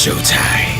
showtime.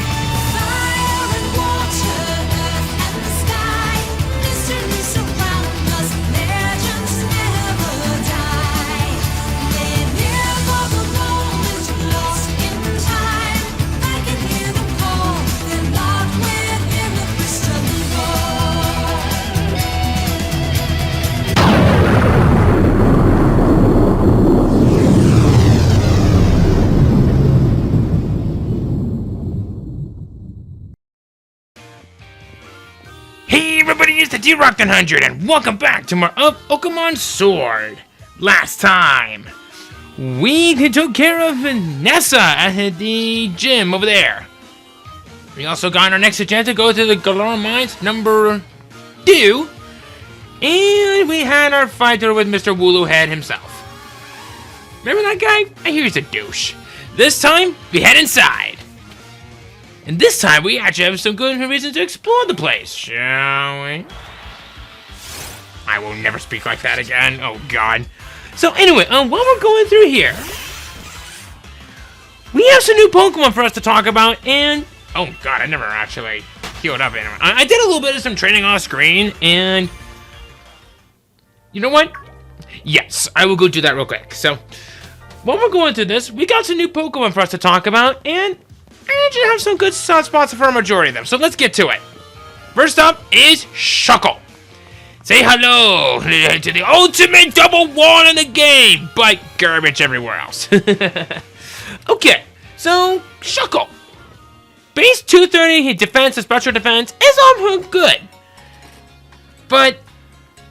Hey everybody, it's the D-Rock100 and welcome back to more of Pokémon Sword. Last time, we took care of Vanessa at the gym over there. We also got our next agenda to go to the Galar Mine No. 2. And we had our fight with Mr. Wooloo Head himself. Remember that guy? I hear he's a douche. This time, we head inside. And this time, we actually have some good reason to explore the place, shall we? I will never speak like that again. Oh, God. So, anyway, while we're going through here, we have some new Pokemon for us to talk about, and... Oh, God, I never actually healed up anyone. I did a little bit of some training off screen, and... You know what? Yes, I will go do that real quick. So, while we're going through this, we got some new Pokemon for us to talk about, and... I actually have some good soft spots for a majority of them, so let's get to it. First up is Shuckle. Say hello to the ultimate double one in the game, but garbage everywhere else. Okay, so Shuckle. Base 230 defense and special defense is all good. But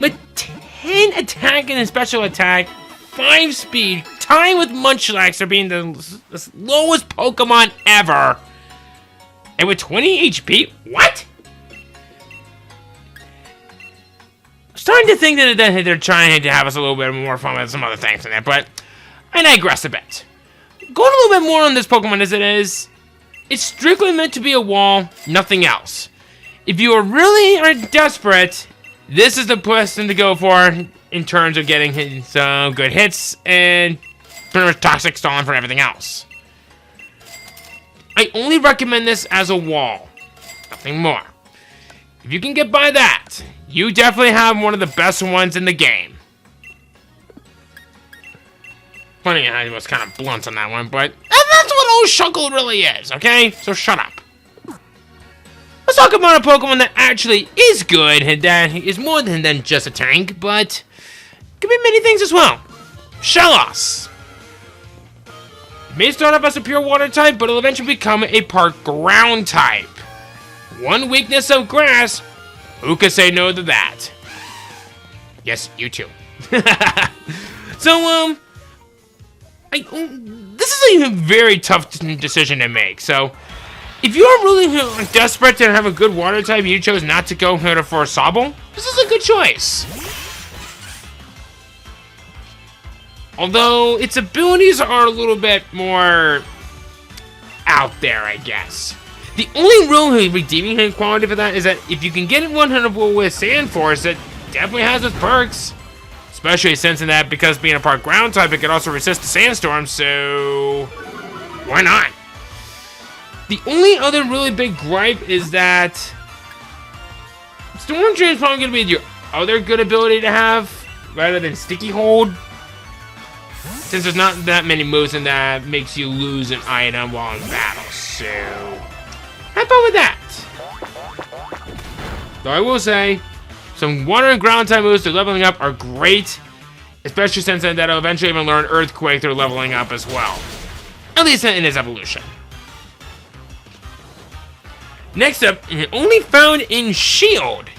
with 10 attack and a special attack, 5 speed, tied with Munchlax for being the slowest Pokemon ever. And with 20 HP? What? I'm starting to think that they're trying to have us a little bit more fun with some other things in there, but I digress a bit. Going a little bit more on this Pokemon as it is, it's strictly meant to be a wall, nothing else. If you are desperate, this is the person to go for in terms of getting some good hits and pretty much toxic stalling for everything else. I only recommend this as a wall, nothing more. If you can get by that, you definitely have one of the best ones in the game. Funny, I was kind of blunt on that one, but that's what old Shuckle really is, okay? So shut up. Let's talk about a Pokemon that actually is good and that is more than just a tank, but can be many things as well. Shellos. It may start off as a pure water type, but it'll eventually become a part ground type. One weakness of grass, who could say no to that? Yes, you too. So, this is a very tough decision to make, so if you're really desperate to have a good water type and you chose not to go for a Sobble, this is a good choice. Although, its abilities are a little bit more out there, I guess. The only real redeeming quality for that is that if you can get it 100 with Sand Force, it definitely has its perks. Especially since in that, because being a part ground type, it can also resist the sandstorm, so why not? The only other really big gripe is that Storm Drain is probably going to be your other good ability to have, rather than Sticky Hold. Since there's not that many moves in that makes you lose an item while in battle, so have fun with that. Though I will say, some water and ground type moves to leveling up are great, especially since that'll eventually even learn Earthquake through leveling up as well. At least in its evolution. Next up, only found in Shield,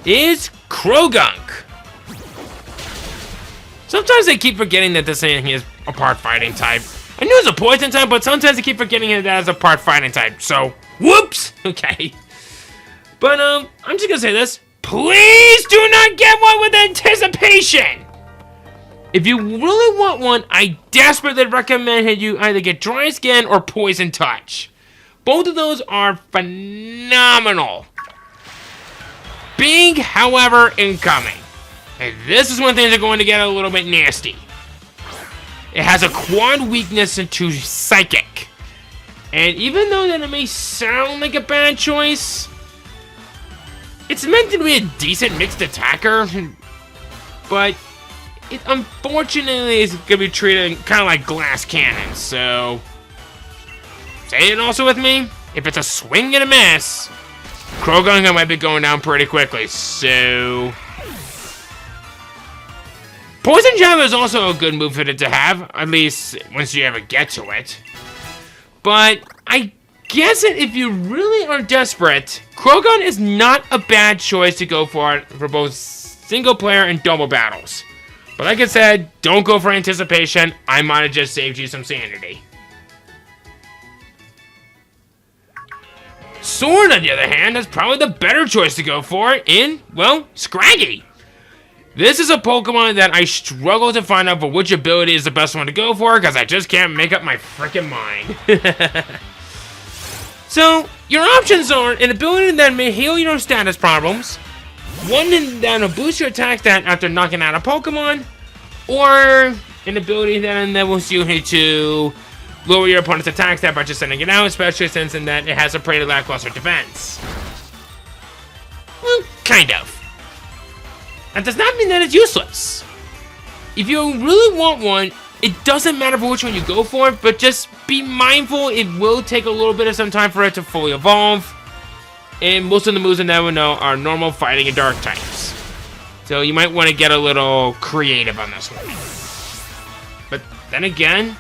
is Krogunk. Sometimes I keep forgetting that this thing is a part fighting type. I knew it was a poison type, but sometimes I keep forgetting that as a part fighting type, so whoops! Okay. But, I'm just gonna say this. Please do not get one with anticipation! If you really want one, I desperately recommend you either get Dry Skin or Poison Touch. Both of those are phenomenal. Big, however, incoming. And this is when things are going to get a little bit nasty. It has a quad weakness into Psychic. And even though that it may sound like a bad choice, it's meant to be a decent mixed attacker, but it unfortunately is going to be treated kind of like glass cannons, so say it also with me, if it's a swing and a miss, Croagunk might be going down pretty quickly, so Poison Jab is also a good move for it to have, at least once you ever get to it. But I guess that if you really are desperate, Croagunk is not a bad choice to go for both single player and double battles. But like I said, don't go for anticipation. I might have just saved you some sanity. Sword, on the other hand, is probably the better choice to go for in, well, Scraggy. This is a Pokemon that I struggle to find out for which ability is the best one to go for because I just can't make up my freaking mind. So, your options are an ability that may heal your status problems, one that'll boost your attack stat after knocking out a Pokemon, or an ability that enables you to lower your opponent's attack stat by just sending it out, especially since in that it has a pretty lackluster defense. Well, kind of. That does not mean that it's useless. If you really want one, it doesn't matter for which one you go for, but just be mindful it will take a little bit of some time for it to fully evolve. And most of the moves in that one are normal fighting and dark types. So you might want to get a little creative on this one. But then again,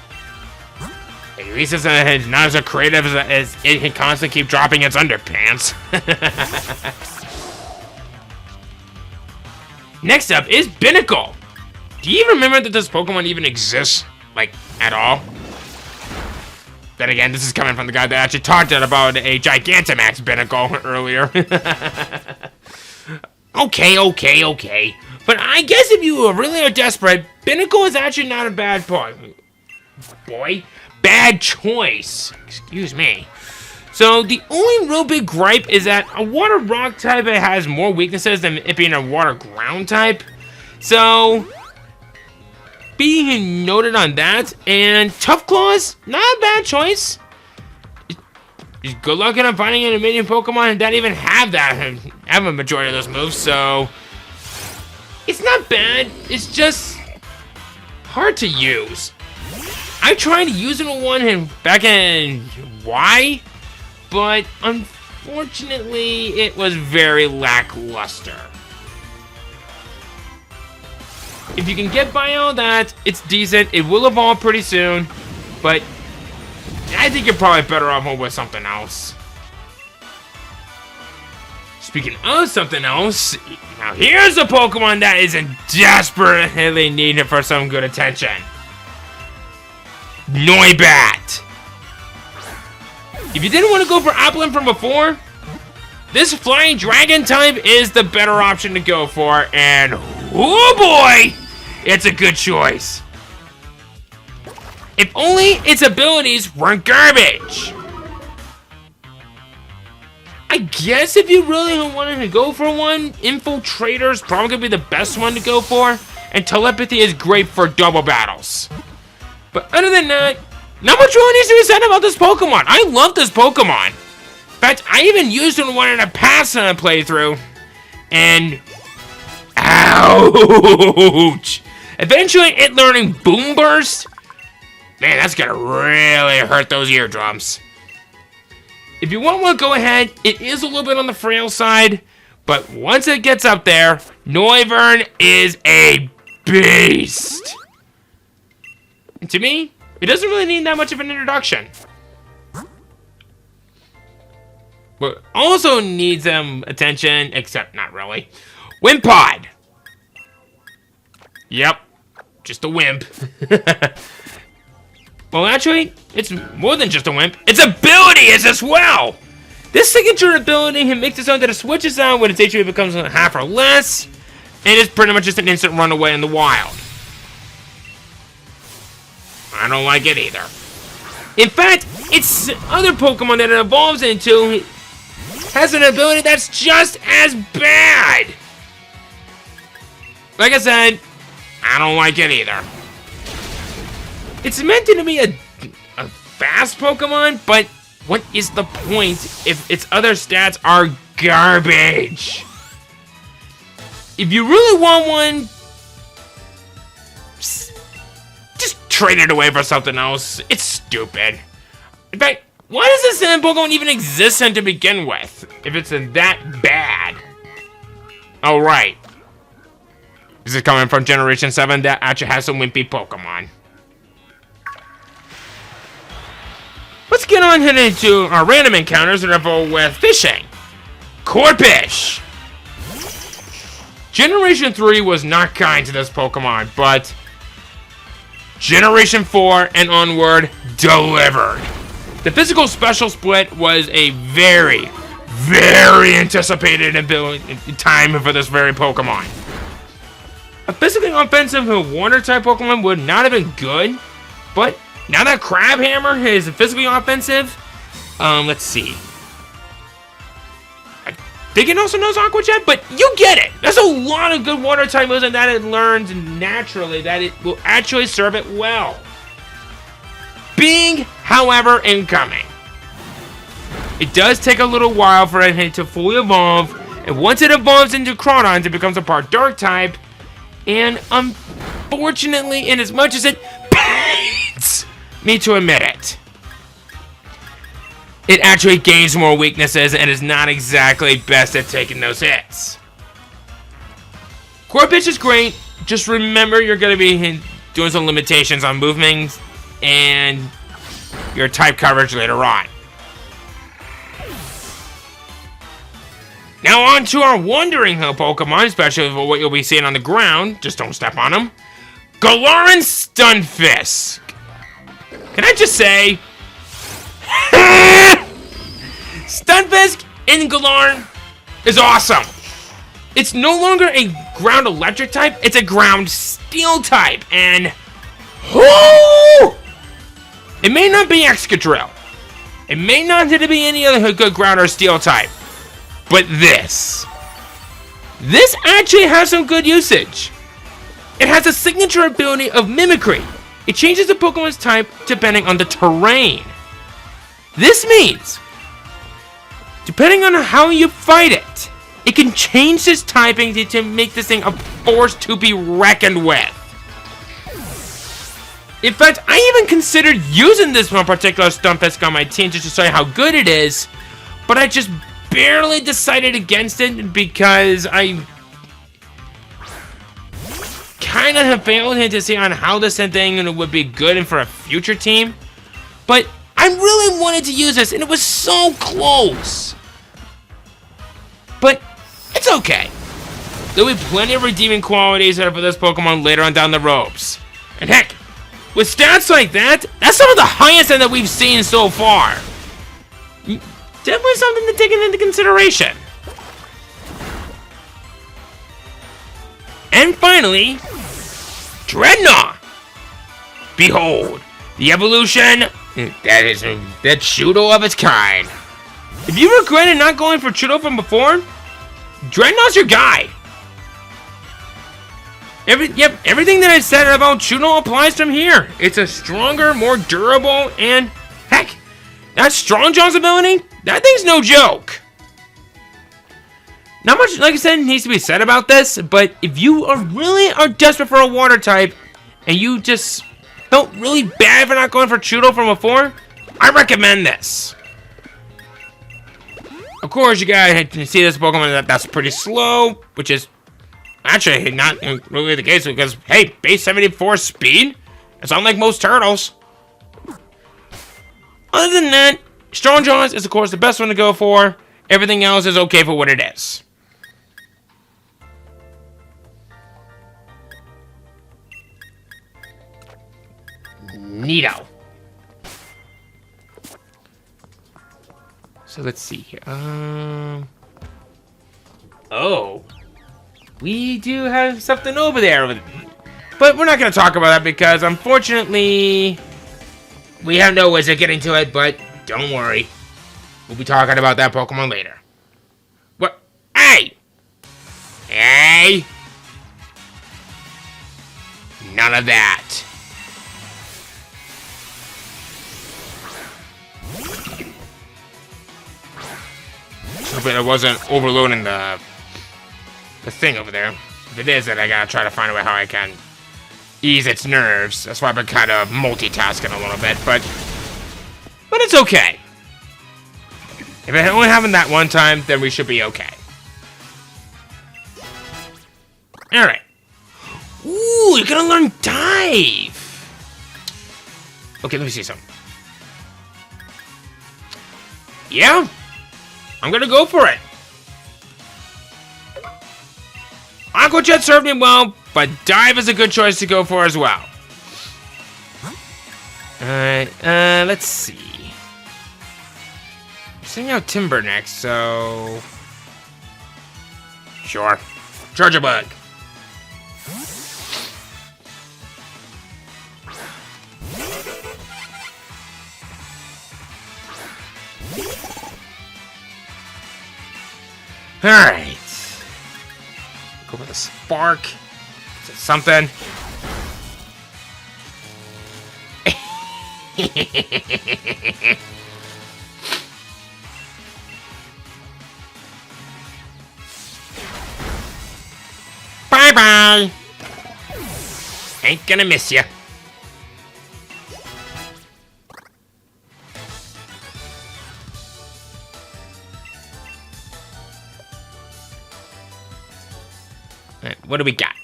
at least it's not as creative as it can constantly keep dropping its underpants. Next up is Binnacle. Do you even remember that this Pokemon even exists? Like, at all? Then again, this is coming from the guy that actually talked about a Gigantamax Binnacle earlier. Okay. But I guess if you really are desperate, Binnacle is actually not a bad bad choice. Excuse me. So the only real big gripe is that a water rock type has more weaknesses than it being a water ground type. So being noted on that, and Tough Claws, not a bad choice. Good luck in finding an medium Pokemon that even have a majority of those moves, so it's not bad, it's just hard to use. I tried to use it in one back in Y, but unfortunately it was very lackluster. If you can get by all that, it's decent. It will evolve pretty soon, but I think you're probably better off with something else. Speaking of something else, now here's a Pokemon that is in desperately needed for some good attention. Noibat. If you didn't want to go for Applin from before, this Flying Dragon type is the better option to go for, and oh boy, it's a good choice. If only its abilities weren't garbage. I guess if you really wanted to go for one, Infiltrator is probably going to be the best one to go for, and Telepathy is great for double battles. But other than that, not much really needs to be said about this Pokemon. I love this Pokemon. In fact, I even used it in one in a past playthrough, and ouch! Eventually, it learning Boom Burst, man, that's gonna really hurt those eardrums. If you want one, go ahead. It is a little bit on the frail side, but once it gets up there, Noivern is a beast. And to me, it doesn't really need that much of an introduction. But also needs attention, except not really. Wimpod. Yep, just a wimp. Well, actually, it's more than just a wimp. Its ability is as well. This signature ability makes it so that it switches out when its HP becomes half or less, and it's pretty much just an instant runaway in the wild. I don't like it either. In fact, its other Pokemon that it evolves into has an ability that's just as bad. Like I said, I don't like it either. It's meant to be a fast Pokemon, but what is the point if its other stats are garbage? If you really want one, just trade it away for something else. It's stupid. In fact, why does this Pokemon even exist to begin with, if it's that bad? Oh, right. This is coming from Generation 7 that actually has some wimpy Pokemon. Let's get on heading to our random encounters that involve with fishing. Corphish! Generation 3 was not kind to this Pokemon, but Generation 4 and onward delivered. The physical special split was a very, very anticipated time for this very Pokemon. A physically offensive water-type Pokemon would not have been good, but now that Crabhammer is physically offensive, let's see. I think it also knows Aqua Jet, but you get it. There's a lot of good water-type moves that it learns naturally that it will actually serve it well. Big, however, incoming. It does take a little while for it to fully evolve, and once it evolves into Crawdons, it becomes a part Dark-type, and unfortunately, in as much as it pains me to admit it, it actually gains more weaknesses and is not exactly best at taking those hits. Corphish is great, just remember you're going to be doing some limitations on movements and your type coverage later on. Now on to our Wandering Hill Pokemon, especially for what you'll be seeing on the ground. Just don't step on them. Galar and Stunfisk. Can I just say, Stunfisk in Galar is awesome. It's no longer a ground electric type, it's a ground steel type, and it may not be Excadrill. It may not be any other good ground or steel type. But this actually has some good usage. It has a signature ability of Mimicry. It changes the Pokemon's type depending on the terrain. This means, depending on how you fight it, it can change its typing to make this thing a force to be reckoned with. In fact, I even considered using this one particular Stunfisk on my team just to show you how good it is, but I just barely decided against it because I kind of have failed to see on how this thing would be good and for a future team. But I really wanted to use this, and it was so close. But it's okay. There'll be plenty of redeeming qualities for this Pokemon later on down the ropes. And heck, with stats like that, that's some of the highest end that we've seen so far. Definitely something to take into consideration. And finally, Dreadnought. Behold, the evolution that's Shudo of its kind. If you regretted not going for Shudo from before, Dreadnought's your guy. Everything that I said about Shudo applies from here. It's a stronger, more durable, and heck, that Strong Jaw's ability, that thing's no joke. Not much, like I said, needs to be said about this, but if you are desperate for a water type, and you just felt really bad for not going for Shudo from before, I recommend this. Of course, you guys see this Pokemon that's pretty slow, which is actually not really the case because, hey, base 74 speed, it's unlike most turtles. Other than that, Strong Jaws is, of course, the best one to go for. Everything else is okay for what it is. Neato. So let's see here. Oh. We do have something over there. But we're not going to talk about that because, unfortunately, we have no ways of getting to it, but don't worry. We'll be talking about that Pokemon later. What? Hey! Hey! None of that. Hopefully it wasn't overloading the thing over there. If it is, then I gotta try to find a way how I can ease its nerves. That's why I've been kind of multitasking a little bit, but it's okay. If it only happened that one time, then we should be okay. Alright. Ooh, you're gonna learn dive! Okay, let me see something. Yeah? I'm gonna go for it. Aqua Jet served me well, but dive is a good choice to go for as well. Alright, let's see. I'm sending out Timber next, so... Sure. Charge a bug. Alright. Go for the spark. Is it something? Bye-bye. Ain't gonna miss ya. What do we got?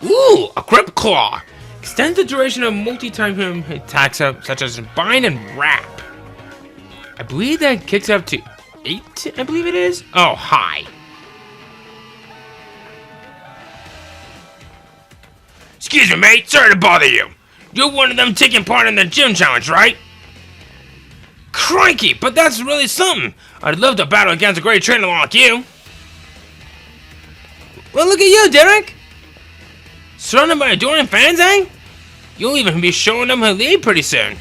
Ooh, a Grip Claw. Extends the duration of multi-time attacks such as Bind and Wrap. I believe that kicks up to 8, I believe it is. Oh, hi. Excuse me, mate. Sorry to bother you. You're one of them taking part in the gym challenge, right? Crikey, but that's really something. I'd love to battle against a great trainer like you. Well, look at you, Derek! Surrounded by adoring fans, eh? You'll even be showing them her lead pretty soon.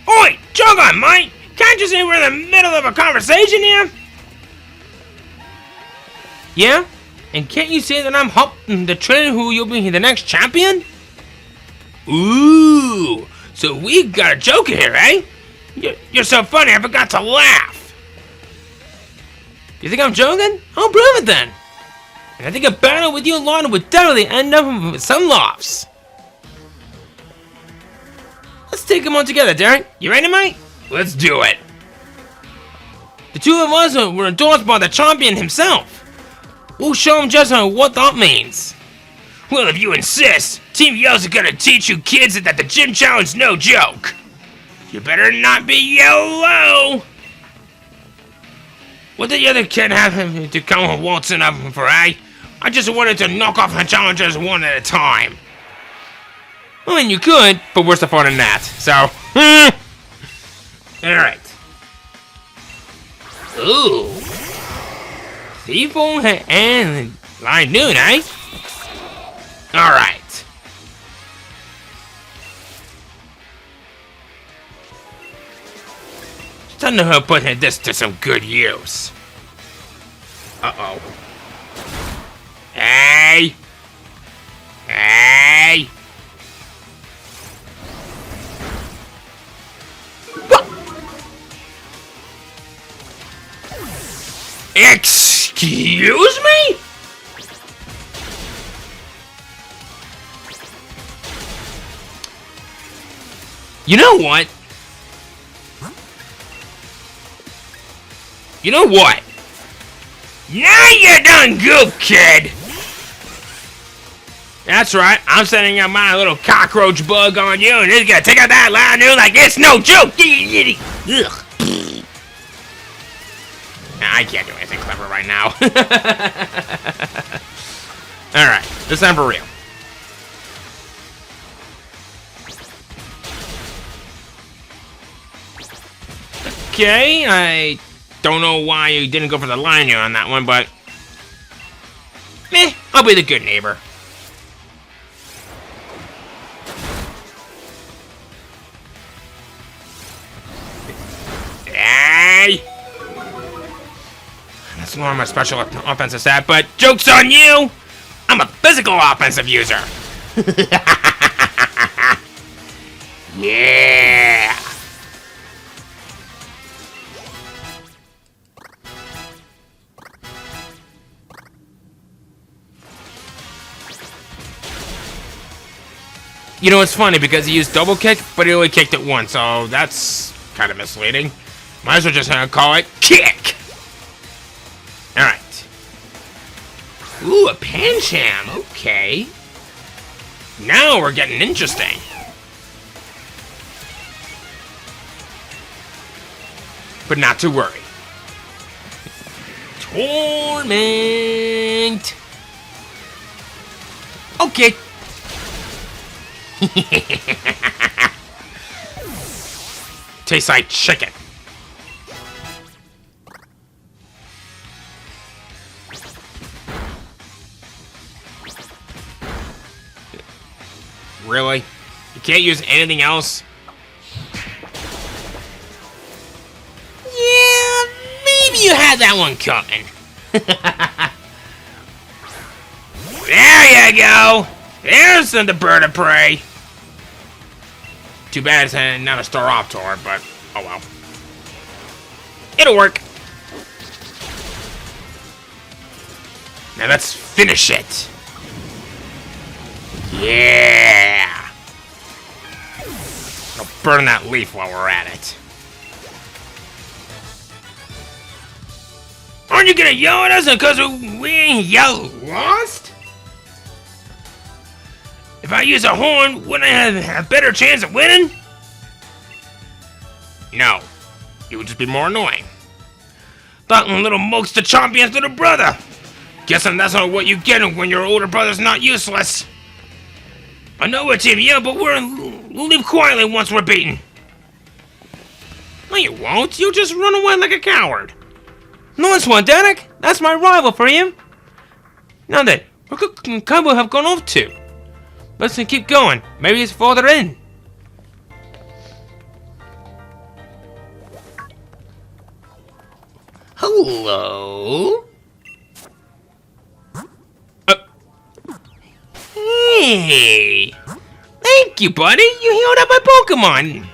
Oi! Jog on, mate! Can't you see we're in the middle of a conversation here? Yeah? And can't you see that I'm the trainer who you'll be the next champion? Ooh! So we got a joker here, eh? You're so funny, I forgot to laugh. You think I'm joking? I'll prove it then. I think a battle with you and Lana would definitely end up with some laughs. Let's take them on together, Darren. You ready, mate? Let's do it. The two of us were endorsed by the champion himself. We'll show him just what that means. Well, if you insist, Team Yell's gonna teach you kids that the gym challenge is no joke. You better not be YOLO. What did the other kid have him to come waltzing up for, eh? I just wanted to knock off the challengers one at a time. I mean, you could, but where's the fun in that? So, alright. Ooh. Thieful and Line Noon, eh? Alright. It's time to put this to some good use. Uh-oh. Hey! Hey! What? Excuse me? You know what? You know what? Now you're done goop, kid! That's right, I'm sending out my little cockroach bug on you, and it's gonna take out that line new like it's no joke! Ugh. Nah, I can't do anything clever right now. Alright, this time for real. Okay, I don't know why you didn't go for the line here on that one, but... meh, I'll be the good neighbor. Hey! That's one of my special offensive stat, but joke's on you! I'm a physical offensive user! Yeah! You know, it's funny because he used double kick, but he only kicked it once, so that's kind of misleading. Might as well just call it kick. Alright. Ooh, a Pancham. Okay. Now we're getting interesting. But not to worry. Torment. Okay. Tastes like chicken. Really? You can't use anything else? Yeah, maybe you had that one coming. There you go. There's the bird of prey. Too bad it's not a Staroptor, but oh well. It'll work. Now let's finish it. Yeah! I'll burn that leaf while we're at it. Aren't you gonna yell at us because we ain't lost? If I use a horn, wouldn't I have a better chance of winning? No. It would just be more annoying. That little moke's the champion's little brother. Guessing that's not what you get when your older brother's not useless. I know we're team, yeah, but we'll leave quietly once we're beaten. No, you won't. You'll just run away like a coward. Nice one, Danik. That's my rival for you. Now then, where could Kaibo have gone off to? Let's keep going. Maybe he's farther in. Hello? Hey! Thank you, buddy! You healed up my Pokémon!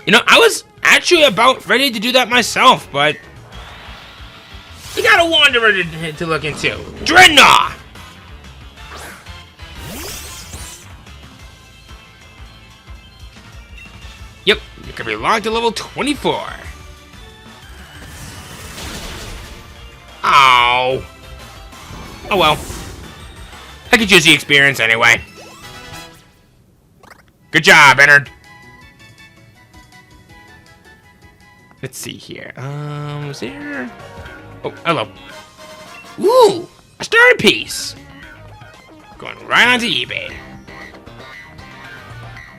You know, I was actually about ready to do that myself, but... You got a Wanderer to look into. Dreadnought! Yep, you can be locked to level 24. Oh. Oh well. I could use the experience anyway. Good job, Ennard. Let's see here. Is there... Oh, hello. Ooh, a star piece. Going right onto eBay.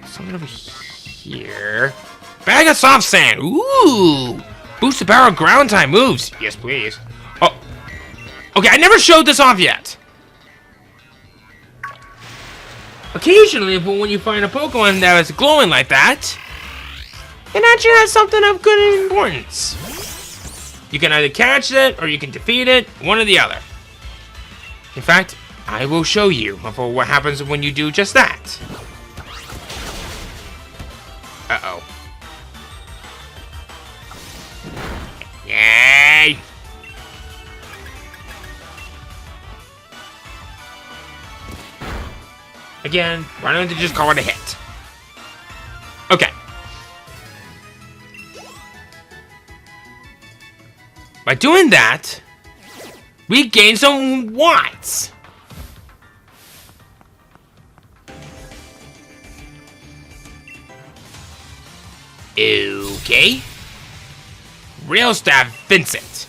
Something over here. Bag of soft sand. Ooh. Boost the power of ground type moves. Yes, please. Oh. Okay, I never showed this off yet. Occasionally, when you find a Pokemon that is glowing like that, it actually has something of good importance. You can either catch it, or you can defeat it, one or the other. In fact, I will show you what happens when you do just that. Uh-oh. Yay! Again, why don't you just call it a hit? Okay. By doing that, we gain some watts. Okay. Rail Staff Vincent.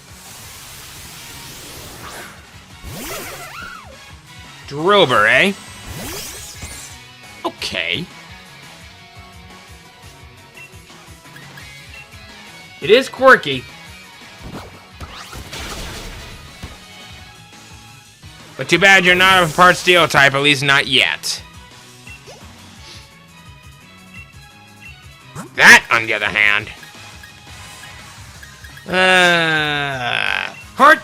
Drover, eh? Okay. It is quirky. But too bad you're not a part steel type, at least not yet. That, on the other hand... Heart,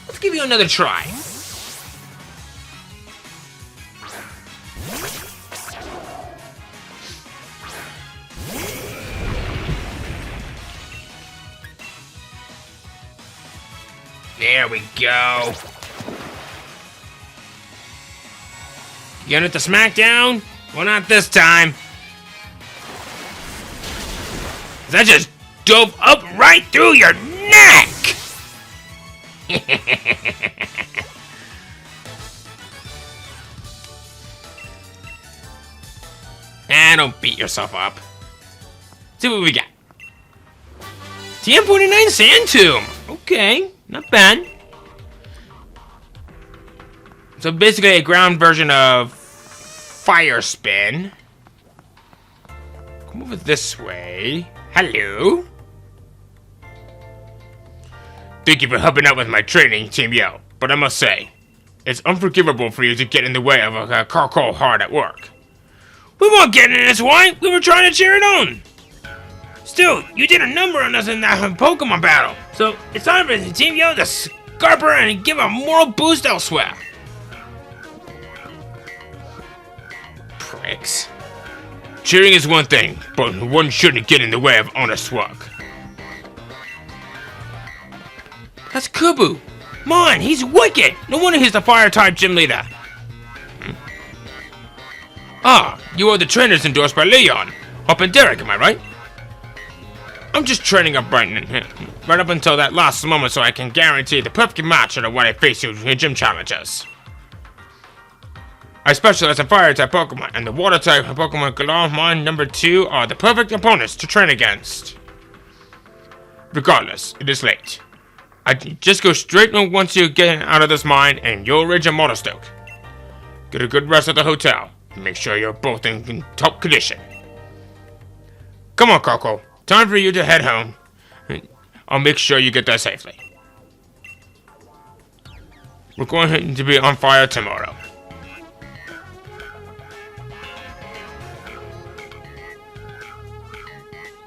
let's give you another try. There we go. Get it to smackdown. Well, not this time. That just dove up right through your neck! And don't beat yourself up. See what we got. TM49 Sand Tomb. Okay, not bad. So basically a ground version of Fire Spin. Come over this way. Hello. Thank you for helping out with my training, Team Yo. But I must say, it's unforgivable for you to get in the way of a Carco hard at work. We weren't getting in its way. We were trying to cheer it on. Still, you did a number on us in that Pokemon battle. So it's time for Team Yo to scarp her and give a moral boost elsewhere. Pricks. Cheering is one thing, but one shouldn't get in the way of honest work. That's Kubu. Man, he's wicked. No wonder he's the fire-type gym leader. Ah, you are the trainers endorsed by Leon. Hop and Derek, am I right? I'm just training up right up until that last moment so I can guarantee the perfect match out of when I face you in gym challenges. I specialize in fire-type Pokemon, and the water-type Pokemon Galar Mine No. 2 are the perfect opponents to train against. Regardless, it is late. I just go straight once you get out of this mine, and you'll reach a Motostoke. Get a good rest at the hotel, and make sure you're both in top condition. Come on, Coco. Time for you to head home. I'll make sure you get there safely. We're going to be on fire tomorrow.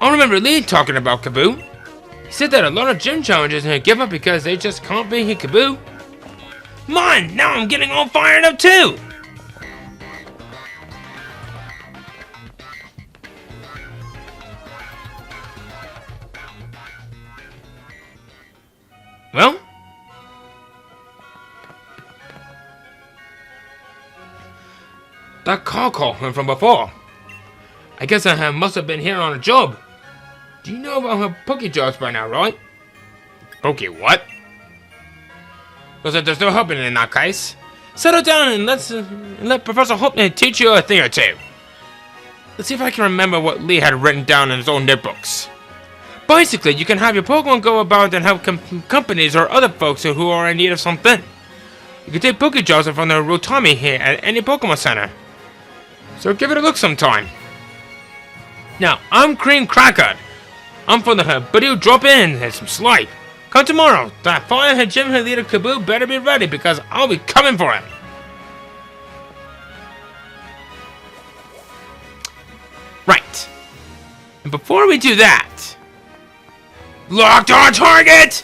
I remember Lee talking about Kaboo. He said that a lot of gym challenges give up because they just can't beat Kaboo. Man, now I'm getting all fired up too! Well? That call from before. I guess I must have been here on a job. Do you know about her Poké jobs by now, right? Poké what? Looks like there's no helping in that case. Settle down and let Professor Hope teach you a thing or two. Let's see if I can remember what Lee had written down in his own notebooks. Basically, you can have your Pokemon go about and help companies or other folks who are in need of something. You can take Poké jobs from the Rotami here at any Pokemon Center. So give it a look sometime. Now, I'm Cream Cracker. I'm for the Badoo drop in and some Slipe. Come tomorrow. That firehead gym leader Kaboo better be ready because I'll be coming for him. Right. And before we do that, locked on target!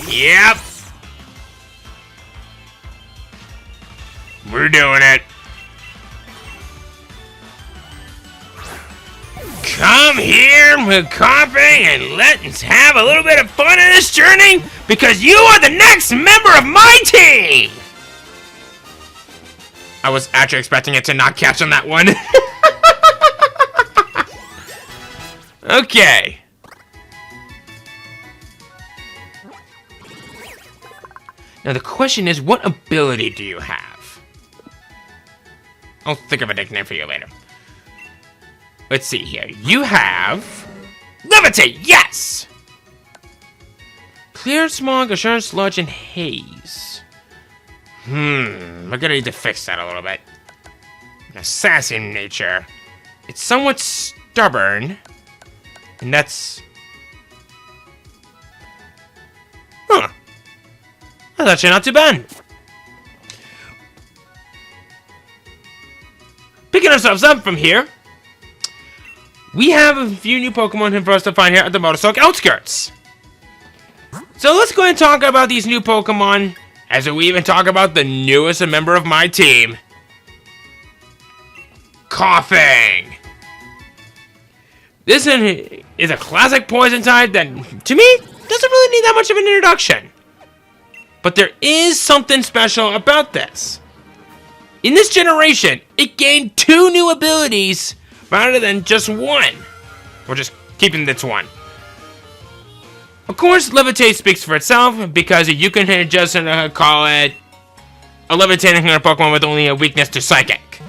Yep. We're doing it. Come here with coffee and let's have a little bit of fun in this journey because you are the next member of my team! I was actually expecting it to not catch on that one. Okay. Now the question is, what ability do you have? I'll think of a nickname for you later. Let's see here. You have... Levitate! Yes! Clear, smog, assurance, sludge, and haze. We're gonna need to fix that a little bit. Now, sassy nature. It's somewhat stubborn. And that's... Huh. That's actually not too bad. Picking ourselves up from here, we have a few new Pokemon for us to find here at the Motostoke outskirts. So let's go ahead and talk about these new Pokemon, as we even talk about the newest member of my team. Coughing. This is a classic poison type that, to me, doesn't really need that much of an introduction. But there is something special about this. In this generation, it gained 2 new abilities rather than just 1. We're just keeping this one. Of course, Levitate speaks for itself because you can just call it a levitating Pokemon with only a weakness to Psychic.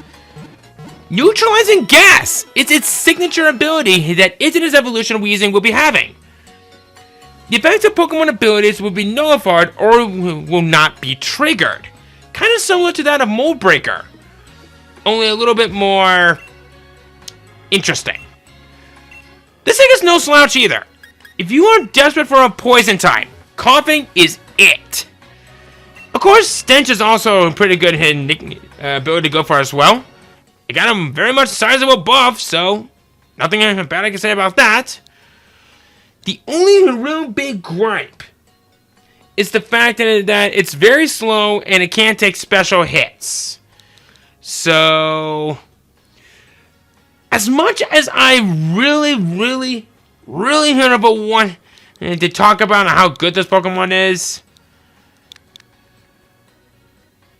Neutralizing Gas! It's its signature ability that Its evolution Weezing will be having. The effects of Pokemon abilities will be nullified or will not be triggered. Kind of similar to that of Mold Breaker. Only a little bit more interesting. This thing is no slouch either. If you are desperate for a poison type, Coughing is it. Of course, Stench is also a pretty good ability to go for as well. It got a very much sizable buff, so nothing bad I can say about that. The only real big gripe is the fact that it's very slow and it can't take special hits. So, as much as I really want to talk about how good this Pokemon is,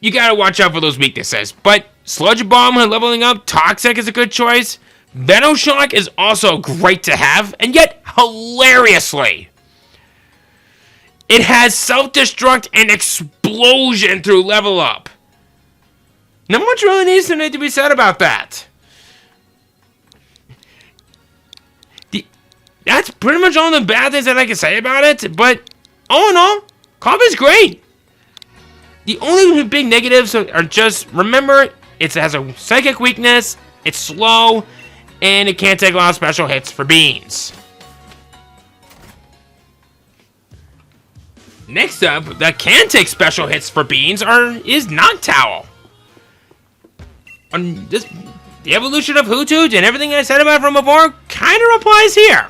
you gotta watch out for those weaknesses. But Sludge Bomb leveling up, Toxic is a good choice. Venoshock is also great to have, and yet hilariously, it has Self-Destruct and Explosion through level up. Not much really needs to be said about that. That's pretty much all the bad things that I can say about it, but all in all, Cobb is great. The only big negatives are just, remember, it has a Psychic weakness, it's slow, and it can't take a lot of special hits for Beans. Next up, that can take special hits for Beans is Noctowl. The evolution of Hoothoot and everything I said about it from before kind of applies here.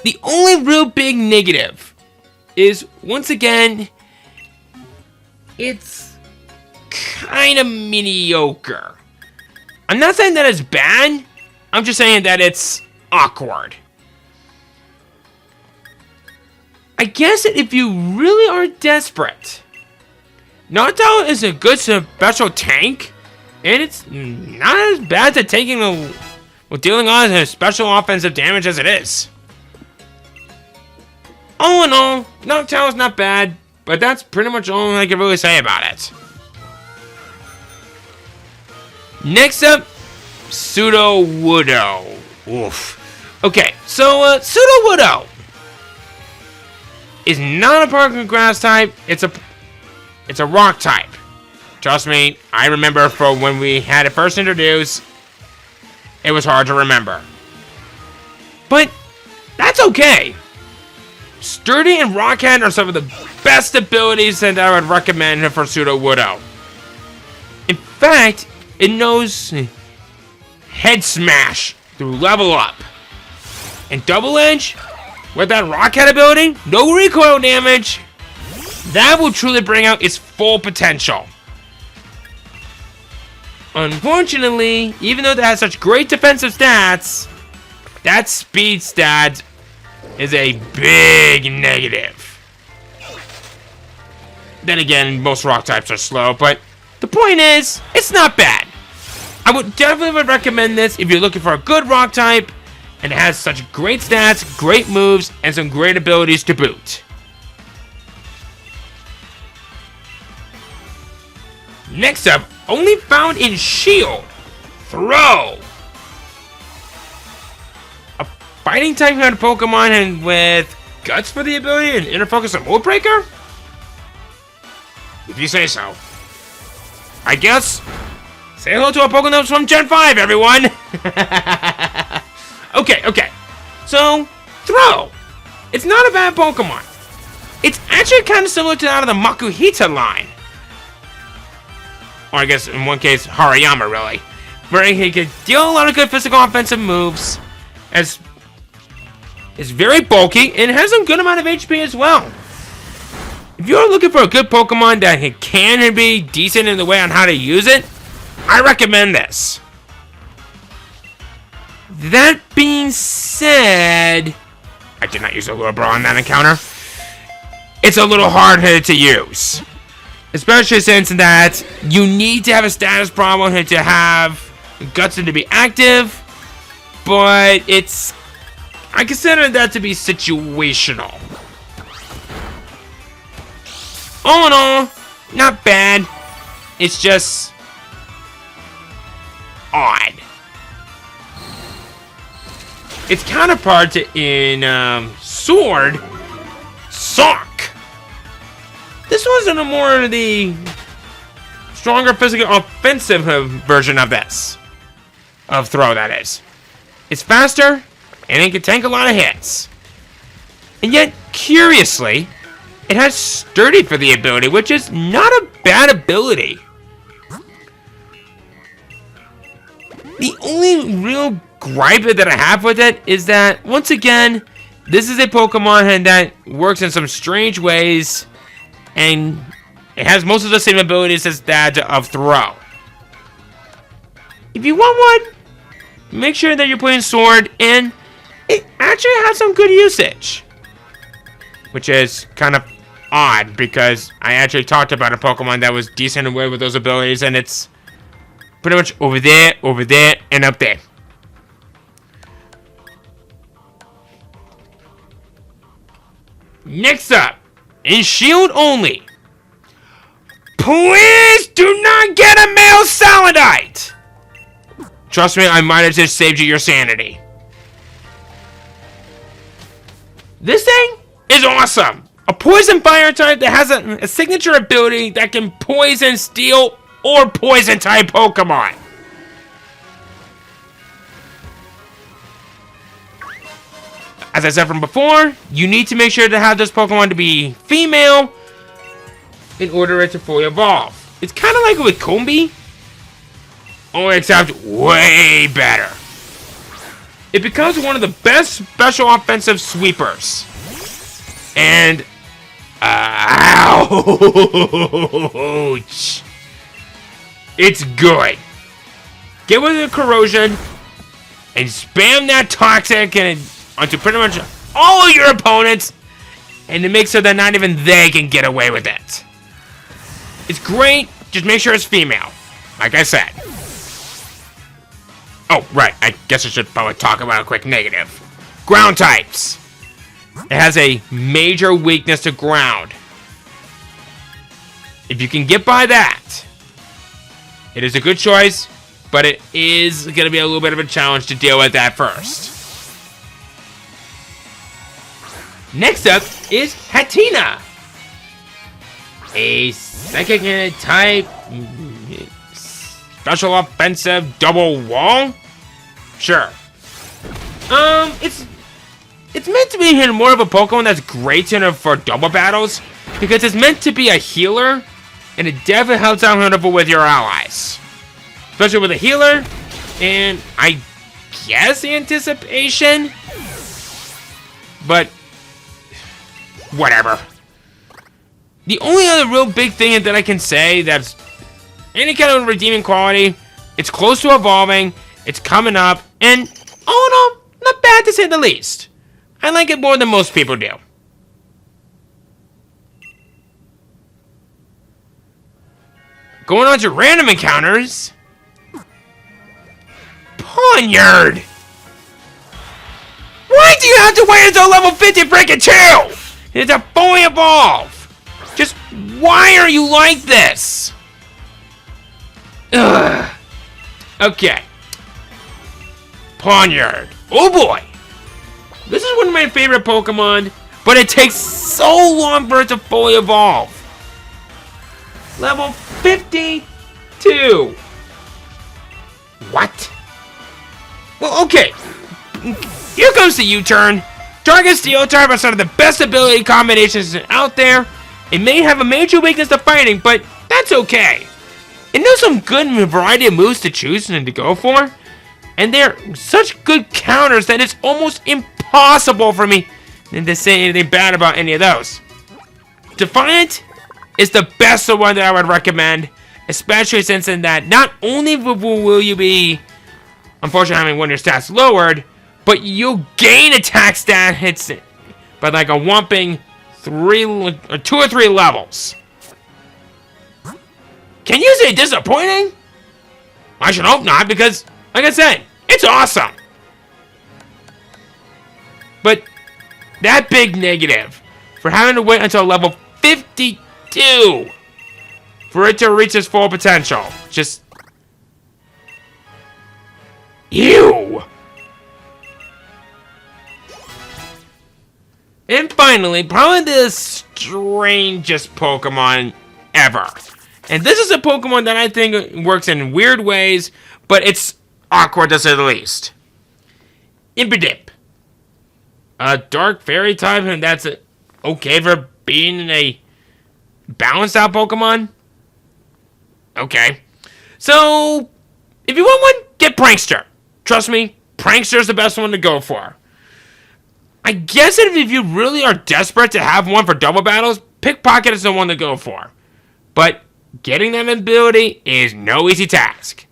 The only real big negative is, once again, it's kind of mediocre. I'm not saying that it's bad. I'm just saying that it's awkward. I guess that if you really are desperate, Noctowl is a good special tank, and it's not as bad to taking dealing on as special offensive damage as it is. All in all, Noctowl is not bad, but that's pretty much all I can really say about it. Next up, Sudowoodo. Oof. Okay, so Sudowoodo is not a Pokémon Grass type. It's a Rock type. Trust me, I remember from when we had it first introduced. It was hard to remember, but that's okay. Sturdy and Rockhead are some of the best abilities that I would recommend for Sudowoodo. In fact, it knows Head Smash through level up. And Double Edge, with that Rockhead ability, no recoil damage, that will truly bring out its full potential. Unfortunately, even though it has such great defensive stats, that speed stat is a big negative. Then again, most rock types are slow, but the point is, it's not bad. I would definitely recommend this if you're looking for a good rock type and it has such great stats, great moves, and some great abilities to boot. Next up, only found in Shield, Throw. A fighting type kind of Pokemon and with Guts for the ability and Inner Focus and Mold Breaker? If you say so. I guess, say hello to our Pokemon from Gen 5, everyone! Okay. So, Throw. It's not a bad Pokemon. It's actually kind of similar to that of the Makuhita line. Or I guess, in one case, Hariyama, really. Where he can deal a lot of good physical offensive moves. It's very bulky, and has a good amount of HP as well. If you're looking for a good Pokemon that can be decent in the way on how to use it, I recommend this. That being said, I did not use a Lure Bra on that encounter. it's a little hard to use. Especially since that you need to have a status problem to have Guts to be active. But I consider that to be situational. All in all, not bad. It's just odd. Its counterpart in Sword, Sock. This wasn't a more of the stronger physical offensive version of this. Of Throw, that is. It's faster, and it can tank a lot of hits. And yet, curiously, it has Sturdy for the ability, which is not a bad ability. The only real gripe that I have with it is that, once again, this is a Pokemon that works in some strange ways, and it has most of the same abilities as that of Throw. If you want one, make sure that you're playing Sword, and it actually has some good usage. Which is kind of odd, because I actually talked about a Pokemon that was decent with those abilities, and it's pretty much over there, and up there. Next up, in Shield only. Please do not get a male Salandite! Trust me, I might have just saved you your sanity. This thing is awesome. A poison fire type that has a signature ability that can poison, steel, or poison type Pokemon. As I said from before, you need to make sure to have this Pokemon to be female in order it to fully evolve. It's kind of like with Combi, only except way better. It becomes one of the best special offensive sweepers. And ouch! It's good. Get with the corrosion and spam that toxic and onto pretty much all of your opponents, and it makes so that not even they can get away with it. It's great, just make sure it's female, like I said. Oh, right, I guess I should probably talk about a quick negative. Ground types. It has a major weakness to ground. If you can get by that, it is a good choice, but it is going to be a little bit of a challenge to deal with that first. Next up is Hatina. A psychic type special offensive double wall? Sure. It's meant to be more of a Pokemon that's great for double battles, because it's meant to be a healer, and it definitely helps out with your allies. Especially with a healer, and I guess anticipation, but whatever. The only other real big thing that I can say that's any kind of redeeming quality, it's close to evolving, it's coming up, and all in all, not bad to say the least. I like it more than most people do. Going on to random encounters. Ponyard! Why do you have to wait until level 50 freaking 2? It's a fully evolve! Just why are you like this? Ugh. Okay. Ponyard. Oh boy! This is one of my favorite Pokemon, but it takes so long for it to fully evolve. Level 52. What? Well, okay. Here comes the U-turn. Target Steel type are some of the best ability combinations out there. It may have a major weakness to fighting, but that's okay. It knows some good variety of moves to choose and to go for. And they're such good counters that it's almost impossible for me to say anything bad about any of those. Defiant is the best one that I would recommend, especially since in that not only will you be, unfortunately, having one of your stats lowered, but you'll gain attack stat hits by like a whopping 2 or 3 levels. Can you say disappointing? I should hope not, because, like I said, it's awesome. But that big negative for having to wait until level 52 for it to reach its full potential. Just... ew! And finally, probably the strangest Pokemon ever. And this is a Pokemon that I think works in weird ways, but it's awkward to say the least. Impidimp. A dark fairy type, and that's okay for being a balanced out Pokemon? Okay. So, if you want one, get Prankster. Trust me, Prankster's the best one to go for. I guess that if you really are desperate to have one for double battles, Pickpocket is the one to go for. But getting that ability is no easy task.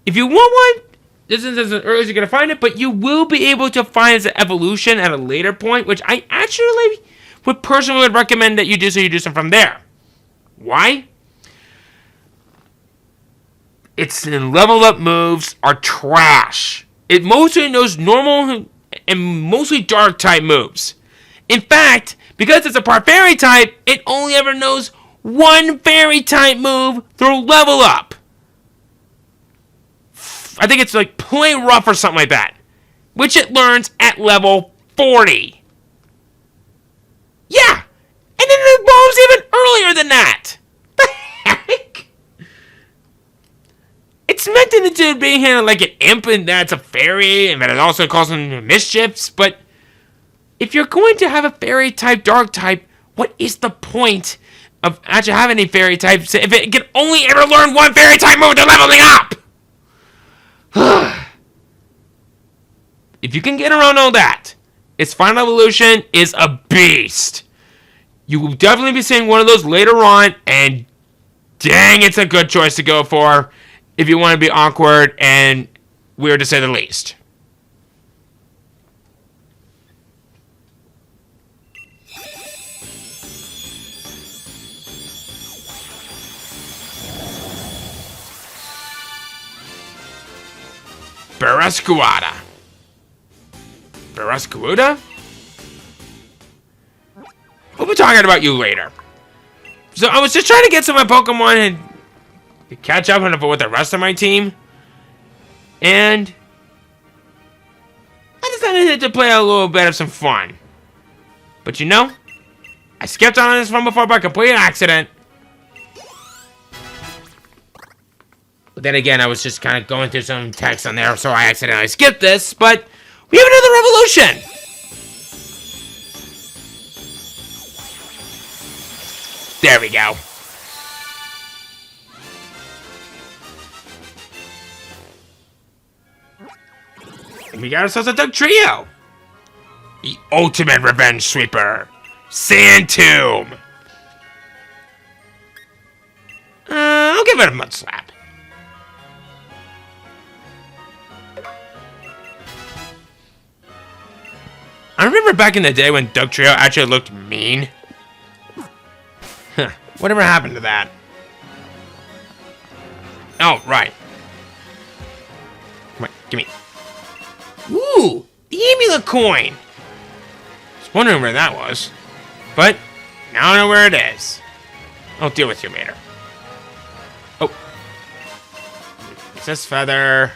If you want one, this is as early as you're going to find it, but you will be able to find its evolution at a later point, which I actually would personally recommend that you do so you do some from there. Why? Its leveled up moves are trash. It mostly knows normal and mostly dark type moves. In fact, because it's a part fairy type, it only ever knows one fairy type move through level up. I think it's like Play Rough or something like that, which it learns at level 40. Yeah, and then it evolves even earlier than that. The heck? It's meant to be here like an imp and that's a fairy and that it also causing mischiefs, but if you're going to have a fairy type, dark type, what is the point of actually having any fairy types if it can only ever learn one fairy type move to leveling up? If you can get around all that, its final evolution is a beast. You will definitely be seeing one of those later on, and dang, it's a good choice to go for if you want to be awkward and weird to say the least. Barascuada. Barascuda? We'll be talking about you later. So I was just trying to get some of my Pokemon and catch up with the rest of my team. And I decided to play a little bit of some fun. But you know, I skipped on this one before by complete accident. But then again, I was just kind of going through some text on there, so I accidentally skipped this. But we have another revolution! There we go. And we got ourselves a Duck Trio. The ultimate revenge sweeper. Sand Tomb. I'll give it a mud slap. I remember back in the day when Duck Trio actually looked mean. Huh, whatever happened to that? Oh, right. Come on, gimme. Ooh, the amulet coin! I was wondering where that was. But, now I know where it is. I'll deal with you later. Oh. Resist Feather.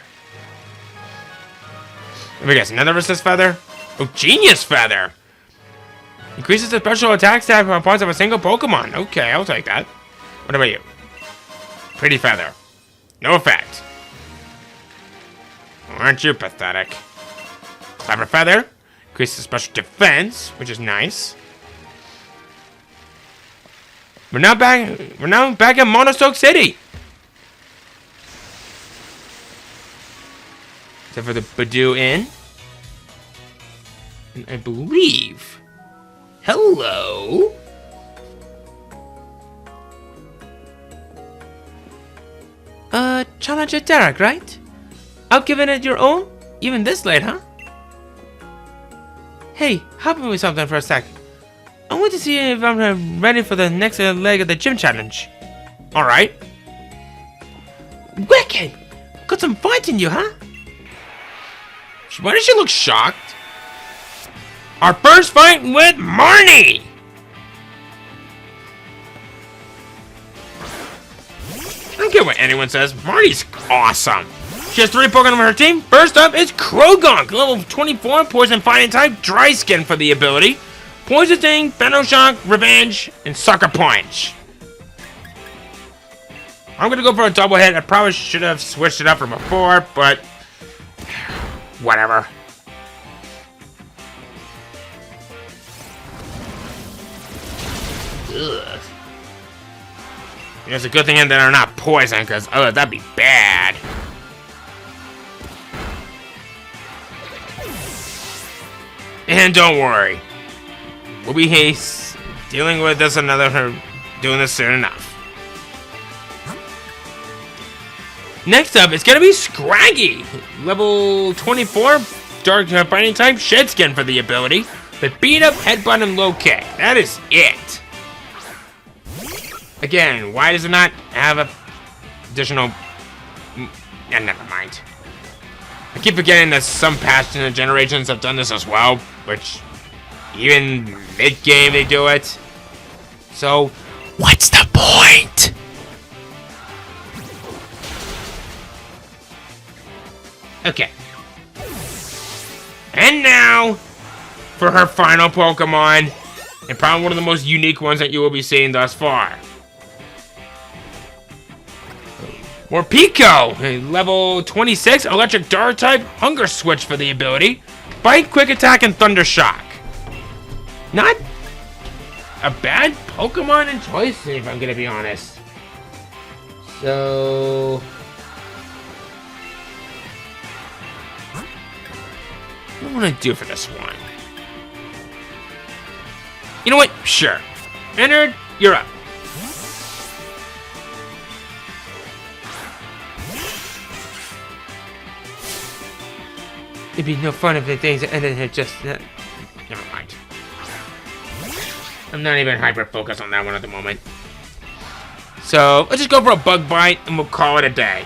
Let me guess, another Resist Feather? Oh, Genius Feather! Increases the special attack stat on parts of a single Pokemon. Okay, I'll take that. What about you? Pretty Feather. No effect. Aren't you pathetic? Clever Feather. Increases special defense, which is nice. We're now back in Monostoke City. Except for the Badoo Inn. And I believe... Hello? Challenger Derek, right? Out giving it your own? Even this late, huh? Hey, help me with something for a sec. I want to see if I'm ready for the next leg of the gym challenge. Alright. Wicked! Got some fight in you, huh? Why does she look shocked? Our first fight with Marnie! I don't care what anyone says. Marnie's awesome. She has 3 Pokemon on her team. First up is Krogunk, level 24, Poison Fighting type, Dry Skin for the ability. Poison Sting, Fenno Shock, Revenge, and Sucker Punch. I'm gonna go for a double hit. I probably should have switched it up from before, but whatever. Ugh. It's a good thing that they're not poison, because that'd be bad. And don't worry, we'll be dealing with this doing this soon enough. Next up, it's gonna be Scraggy, level 24, Dark Fighting type, Shed Skin for the ability, but Beat Up, Headbutt, and Low Kick. That is it. Again, why does it not have a additional? Never mind. I keep forgetting that some past generations have done this as well, which even mid-game they do it. So, what's the point? Okay. And now, for her final Pokemon, and probably one of the most unique ones that you will be seeing thus far. Morpeko, a level 26, Electric Dark type, Hunger Switch for the ability, Bite, Quick Attack, and Thunder Shock. Not a bad Pokemon in choice, if I'm gonna be honest. So, what do I want to do for this one? You know what? Sure. Ennard, you're up. It'd be no fun if the things ended here just... never mind. I'm not even hyper-focused on that one at the moment. So, let's just go for a Bug Bite and we'll call it a day.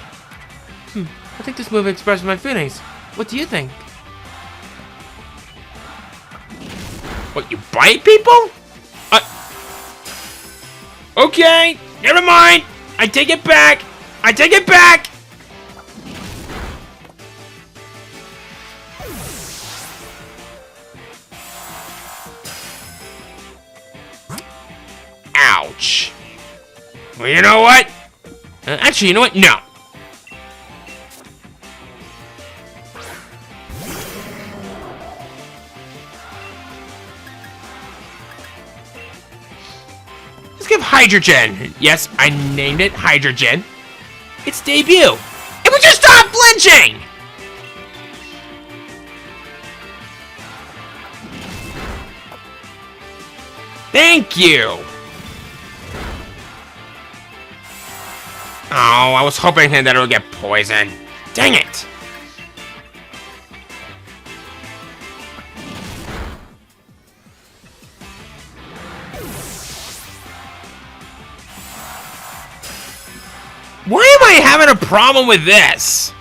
I think this move expresses my feelings. What do you think? What, you bite people? Okay, never mind. I take it back. I take it back. Ouch. Well, you know what? Actually, you know what? No. Let's give Hydrogen. Yes, I named it Hydrogen. Its debut. And would you stop flinching? Thank you. Oh, I was hoping that it would get poisoned. Dang it. Why am I having a problem with this?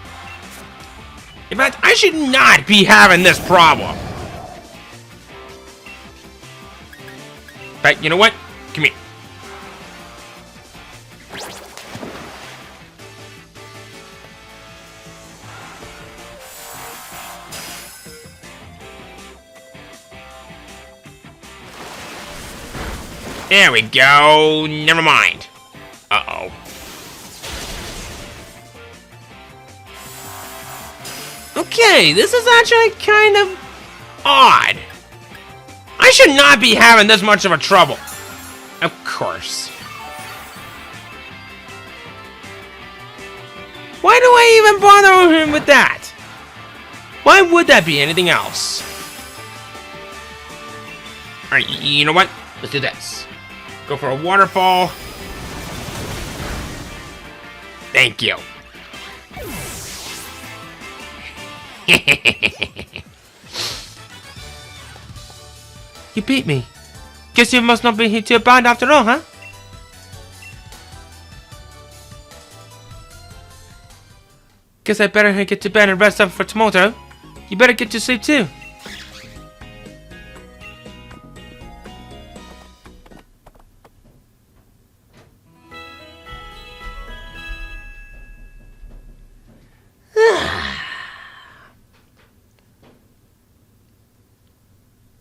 In fact, I should not be having this problem. But you know what? Come here. There we go. Never mind. Uh-oh. Okay, this is actually kind of odd. I should not be having this much of a trouble. Of course. Why do I even bother him with that? Why would that be anything else? Alright, you know what? Let's do this. Go for a waterfall. Thank you. You beat me. Guess you must not be too bad after all, huh? Guess I better get to bed and rest up for tomorrow. You better get to sleep too.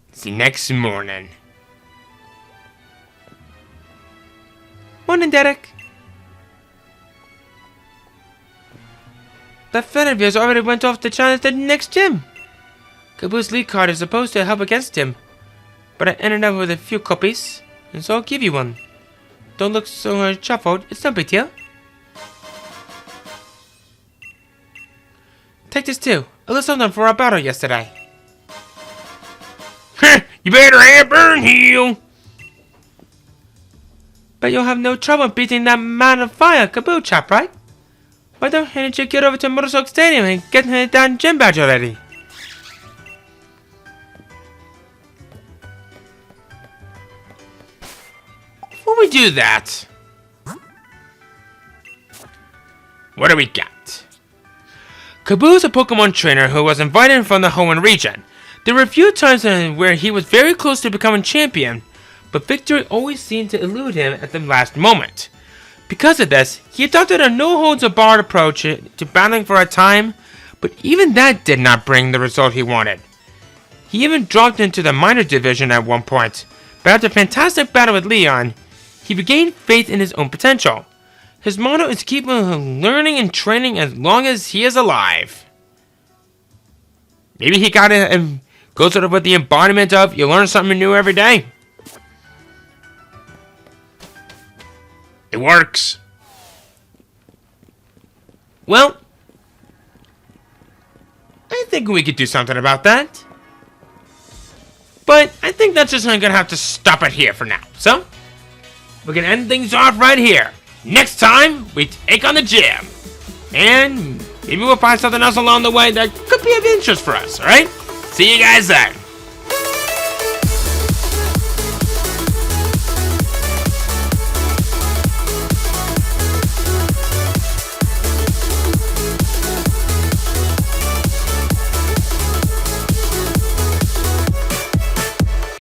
It's the next morning. Morning, Derek. That friend of yours already went off to challenge the next gym. Kaboo's lead card is supposed to help against him, but I ended up with a few copies, and so I'll give you one. Don't look so shuffled, it's no big deal. Take this too, a little something for our battle yesterday. You better have burn heal! But you'll have no trouble beating that man of fire, Kaboo chap, right? Why don't you get over to Motorcycle Stadium and get that gym badge already? Before we do that, what do we got? Kaboo's a Pokemon trainer who was invited from the Hoenn region. There were a few times where he was very close to becoming champion, but victory always seemed to elude him at the last moment. Because of this, he adopted a no-holds-barred approach to battling for a time, but even that did not bring the result he wanted. He even dropped into the minor division at one point, but after a fantastic battle with Leon, he regained faith in his own potential. His motto is to keep learning and training as long as he is alive. Maybe he got it and goes sort of with the embodiment of you learn something new every day. It works. Well, I think we could do something about that. But I think that's just going to have to stop it here for now. So, we're going to end things off right here. Next time, we take on the gym. And maybe we'll find something else along the way that could be of interest for us, alright? See you guys then.